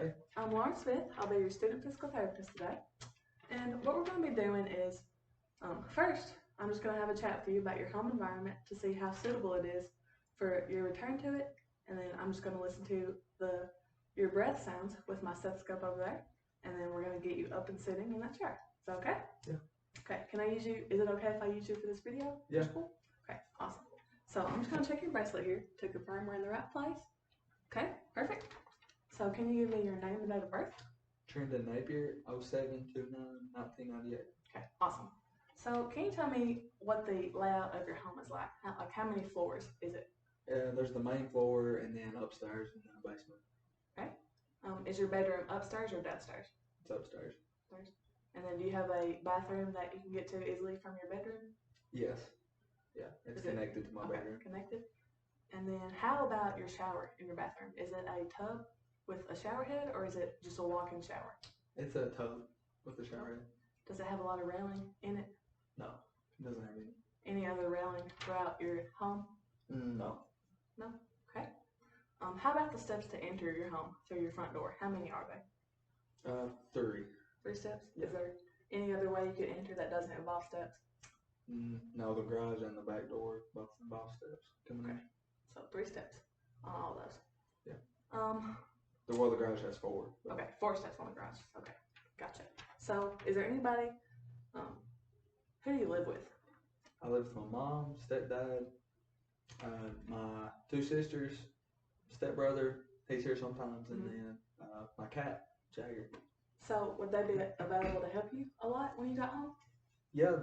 Hey. I'm Lauren Smith. I'll be your student physical therapist today. And what we're going to be doing is, first, I'm just going to have a chat with you about your home environment to see how suitable it is for your return to it. And then I'm just going to listen to your breath sounds with my stethoscope over there. And then we're going to get you up and sitting in that chair. Is that okay? Yeah. Okay, can I use you? Is it okay if I use you for this video? Yeah. Cool? Okay, awesome. So I'm just going to check your bracelet here to confirm we're in the right place. Okay, perfect. So can you give me your name and date of birth? Trendon Napier, 07/29/1998. Okay, awesome. So can you tell me what the layout of your home is like? How many floors is it? There's the main floor and then upstairs and then a basement. Okay. Is your bedroom upstairs or downstairs? It's upstairs. Upstairs. And then do you have a bathroom that you can get to easily from your bedroom? Yes. Yeah, it's connected to my bedroom. Connected. And then how about your shower in your bathroom? Is it a tub with a shower head or is it just a walk-in shower? It's a tub with a shower head. Does it have a lot of railing in it? No, it doesn't have any. Any other railing throughout your home? No. No? Okay. How about the steps to enter your home through your front door? How many are they? 3. 3 steps? Yeah. Is there any other way you could enter that doesn't involve steps? No, the garage and the back door both involve steps coming in. So 3 steps on all those. Yeah. The garage has 4. Okay, 4 steps on the garage. Okay, gotcha. So is there anybody, who do you live with? I live with my mom, stepdad, my 2 sisters, stepbrother, he's here sometimes, and then my cat, Jagger. So would they be available to help you a lot when you got home? Yeah,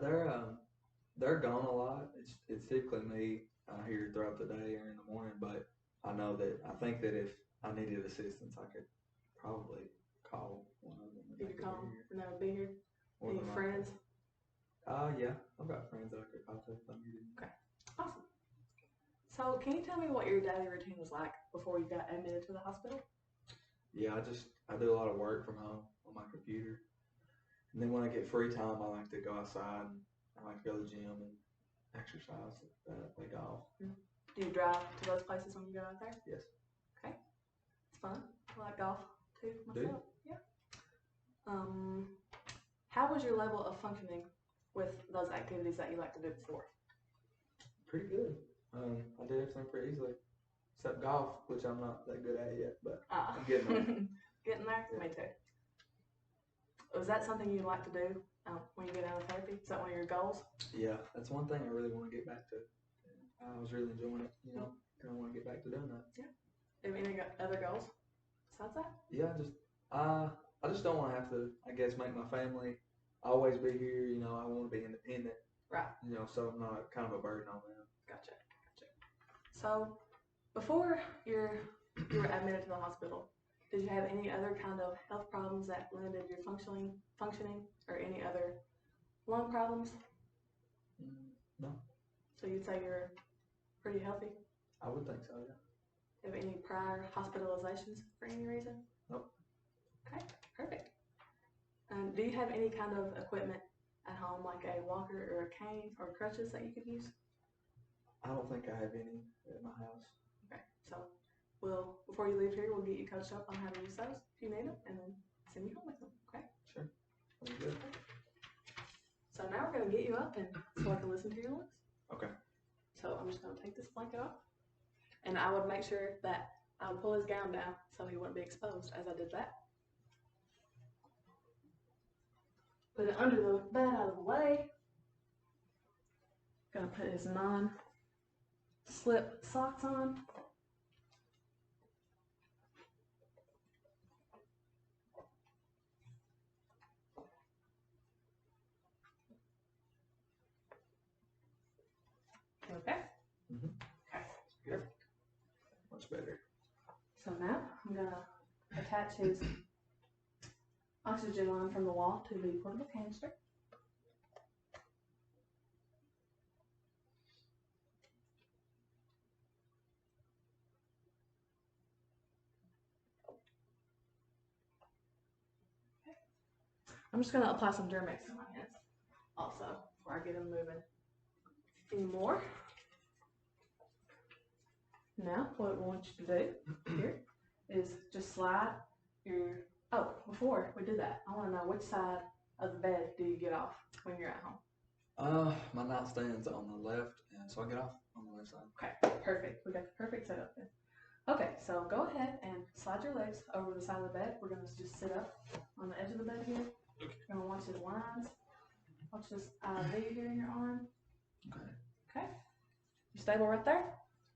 they're gone a lot. It's typically me here throughout the day or in the morning, but I think that if I needed assistance, I could probably call one of them. You could call them and they would be here? Or Any friends? Yeah, I've got friends that I could call to if I needed. Okay, awesome. So can you tell me what your daily routine was like before you got admitted to the hospital? Yeah, I do a lot of work from home on my computer. And then when I get free time, I like to go outside and I like to go to the gym and exercise, play golf. Do you drive to those places when you go out there? Yes. Okay. It's fun. I like golf too myself. Yeah. How was your level of functioning with those activities that you like to do before? Pretty good. I did everything pretty easily. Except golf, which I'm not that good at yet, but I'm getting there. Getting there? Yeah. Me too. Was that something you'd like to do when you get out of therapy? Is that one of your goals? Yeah, that's one thing I really want to get back to. I was really enjoying it, and I want to get back to doing that. Yeah. Have you any other goals besides that? Yeah, I just don't want to have to, I guess, make my family always be here. I want to be independent. Right. So I'm not kind of a burden on them. Gotcha. So before you were admitted to the hospital, did you have any other kind of health problems that limited your functioning, or any other lung problems? No. So you'd say you're pretty healthy? I would think so, yeah. Have any prior hospitalizations for any reason? Nope. Okay, perfect. Do you have any kind of equipment at home, like a walker or a cane or crutches that you could use? I don't think I have any at my house. Okay, so before you leave here, we'll get you coached up on how to use those if you need them, and then send you home with them, okay? Sure. That'd be good. So now we're going to get you up so I can listen to your lungs. Okay. So I'm just going to take this blanket off, and I would make sure that I would pull his gown down so he wouldn't be exposed as I did that. Put it under the bed out of the way. Gonna put his non-slip socks on. Okay? Okay, perfect. Much better. So now I'm gonna attach his oxygen line from the wall to the portable canister. I'm just gonna apply some Germ-X in my hands also before I get him moving anymore. Now what we want you to do here is just slide oh, before we do that, I want to know which side of the bed do you get off when you're at home? My nightstand's on the left, and so I get off on the left side. Okay, perfect. We got the perfect setup then. Okay, so go ahead and slide your legs over the side of the bed. We're going to just sit up on the edge of the bed here. Okay. We're going to watch the lines. Watch this IV here in your arm. Okay. Okay. You stable right there?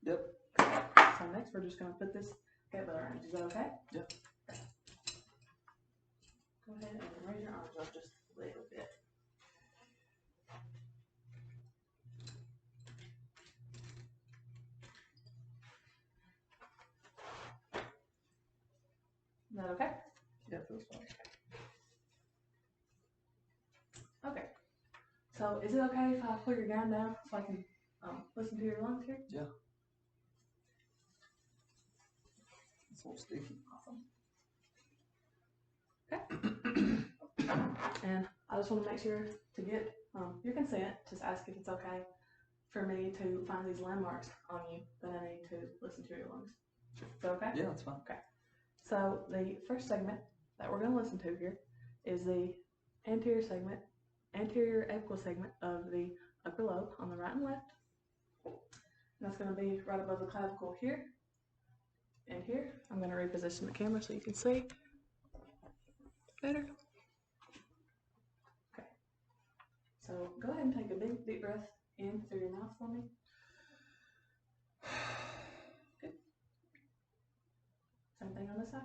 Yep. So next we're just going to put this kettlebell around. Is that okay? Yep. Okay. Go ahead and raise your arms up just a little bit. Is that okay? Yeah, feels fine. Okay. So is it okay if I pull your gown down so I can listen to your lungs here? Yeah. It's a little sticky. Awesome. Okay. And I just want to make sure to get your consent, just ask if it's okay for me to find these landmarks on you that I need to listen to your lungs. Is that okay? Yeah, that's fine. Okay. So the first segment that we're going to listen to here is the anterior apical segment of the upper lobe on the right and left. And that's going to be right above the clavicle here and here. I'm going to reposition the camera so you can see better. Okay. So go ahead and take a big deep breath in through your mouth for me. Good. Same thing on this side.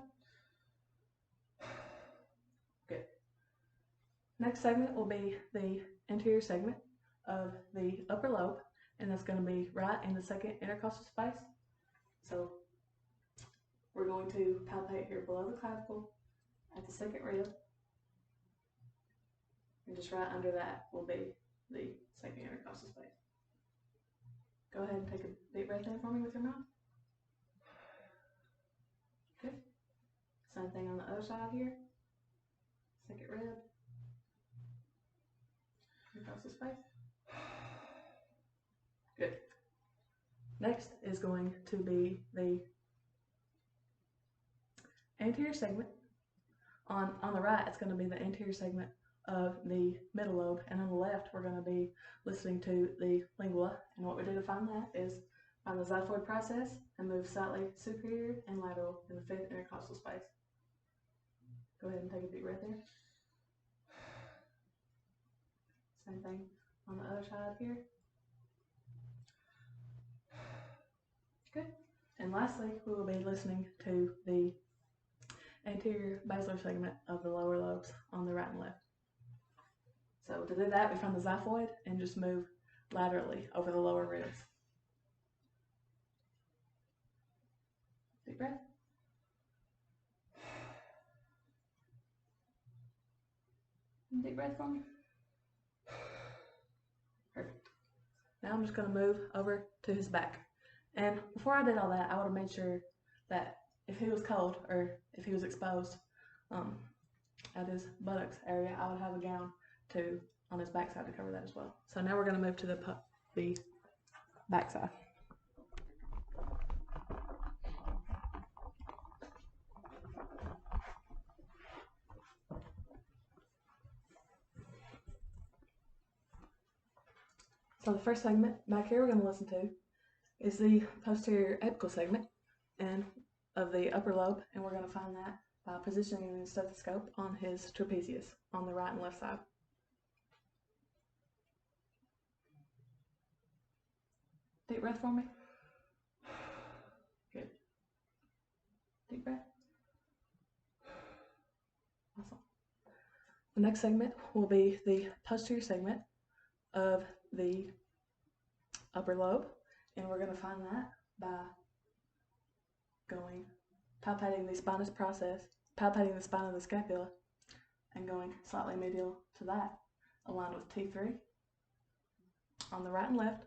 Good. Next segment will be the anterior segment of the upper lobe, and that's going to be right in the second intercostal space. So we're going to palpate here below the clavicle at the second rib, and just right under that will be the second intercostal space. Go ahead and take a deep breath in for me with your mouth. Good. Same thing on the other side here. Second rib. Intercostal space. Good. Next is going to be the anterior segment. On the right, it's going to be the anterior segment of the middle lobe, and on the left, we're going to be listening to the lingua. And what we do to find that is find the xiphoid process and move slightly superior and lateral in the fifth intercostal space. Go ahead and take a deep breath in. Same thing on the other side here. Good. And lastly, we will be listening to the anterior basilar segment of the lower lobes on the right and left. So to do that, we find the xiphoid and just move laterally over the lower ribs. Deep breath. Deep breath for me. Perfect. Now I'm just going to move over to his back. And before I did all that, I would have made sure that if he was cold or if he was exposed at his buttocks area, I would have a gown on his backside to cover that as well. So now we're going to move to the backside. So the first segment back here we're going to listen to is the posterior apical segment and of the upper lobe, and we're going to find that by positioning the stethoscope on his trapezius on the right and left side. Deep breath for me. Good. Deep breath. Awesome. The next segment will be the posterior segment of the upper lobe, and we're going to find that by palpating the spinous process, palpating the spine of the scapula, and going slightly medial to that, aligned with T3 on the right and left.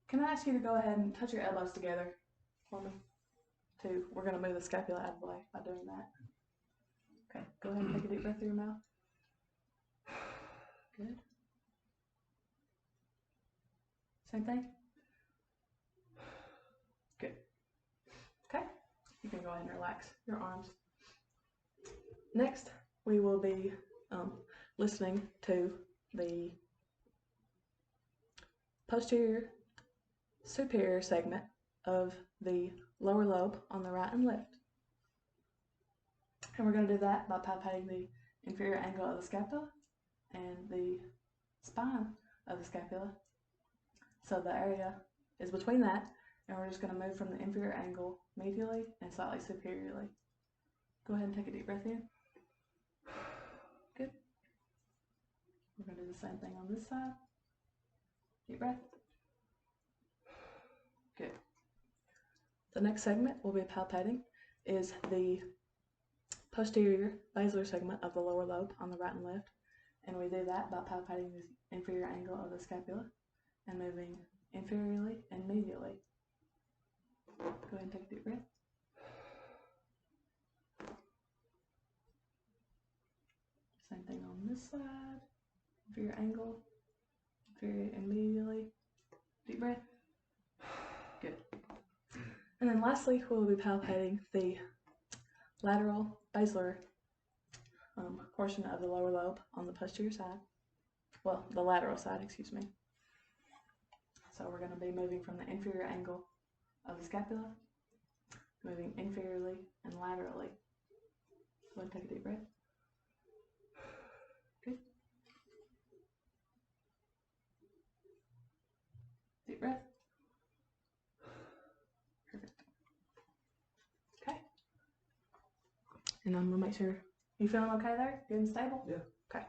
Can I ask you to go ahead and touch your elbows together for me? We're going to move the scapula out of the way by doing that. Okay, go ahead and take a deep breath through your mouth. Good. Same thing? Good. Okay, you can go ahead and relax your arms. Next, we will be listening to the posterior superior segment of the lower lobe on the right and left. And we're going to do that by palpating the inferior angle of the scapula and the spine of the scapula. So the area is between that, and we're just going to move from the inferior angle medially and slightly superiorly. Go ahead and take a deep breath in. Good. We're going to do the same thing on this side. Deep breath. Good. The next segment we'll be palpating is the posterior basilar segment of the lower lobe on the right and left, and we do that by palpating the inferior angle of the scapula and moving inferiorly and medially. Go ahead and take a deep breath. Same thing on this side. Inferior angle, inferior and medially. Deep breath. Good. And then lastly, we'll be palpating the lateral basilar portion of the lower lobe on the posterior side. Well, the lateral side, excuse me. So we're going to be moving from the inferior angle of the scapula, moving inferiorly and laterally. Go ahead and take a deep breath. Good. Deep breath. Perfect. Okay. And I'm going to make sure you feeling okay there? Good and stable? Yeah. Okay.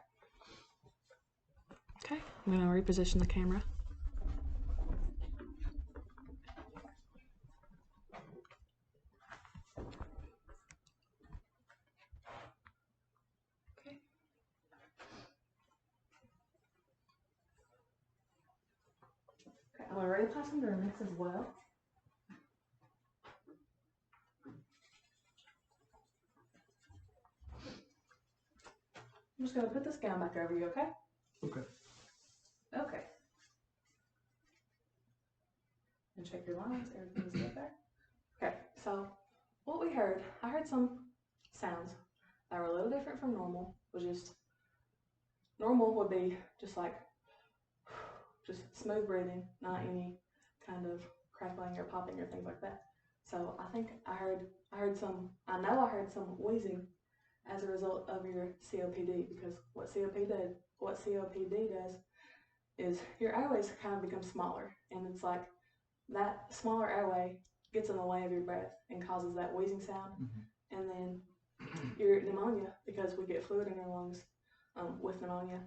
Okay. I'm going to reposition the camera. Okay. Okay. I'm going to reapply some Durmix as well. I'm just going to put this gown back over you, okay? Okay. Okay. And check your lines, everything's good there. Okay, so what we heard, I heard some sounds that were a little different from normal, which is, normal would be just like, just smooth breathing, not any kind of crackling or popping or things like that. So I think I heard some wheezing as a result of your COPD, because what COPD does is your airways kind of become smaller, and it's like that smaller airway gets in the way of your breath and causes that wheezing sound. Mm-hmm. And then your pneumonia, because we get fluid in our lungs with pneumonia,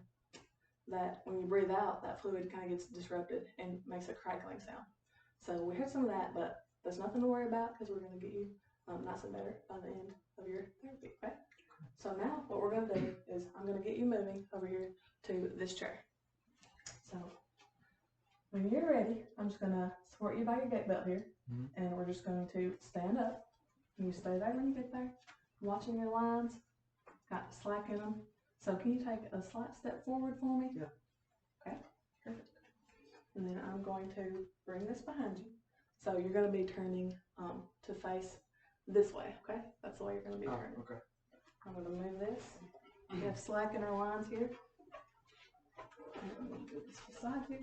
that when you breathe out, that fluid kind of gets disrupted and makes a crackling sound. So we heard some of that, but there's nothing to worry about because we're going to get you nice and better by the end of your therapy, okay? So now what we're going to do is I'm going to get you moving over here to this chair. So when you're ready, I'm just going to support you by your gait belt here, and we're just going to stand up. You stay there when you get there, watching your lines, got slack in them. So can you take a slight step forward for me? Yeah. Okay, perfect. And then I'm going to bring this behind you. So you're going to be turning to face this way, okay? That's the way you're going to be turning. Okay. I'm going to move this. We have slack in our lines here. And I'm going to move this beside you.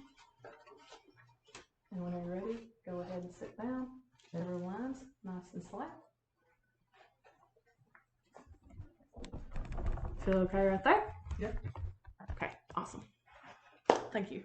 And when you're ready, go ahead and sit down. Every line's nice and slack. Feel okay right there? Yep. Okay, awesome. Thank you.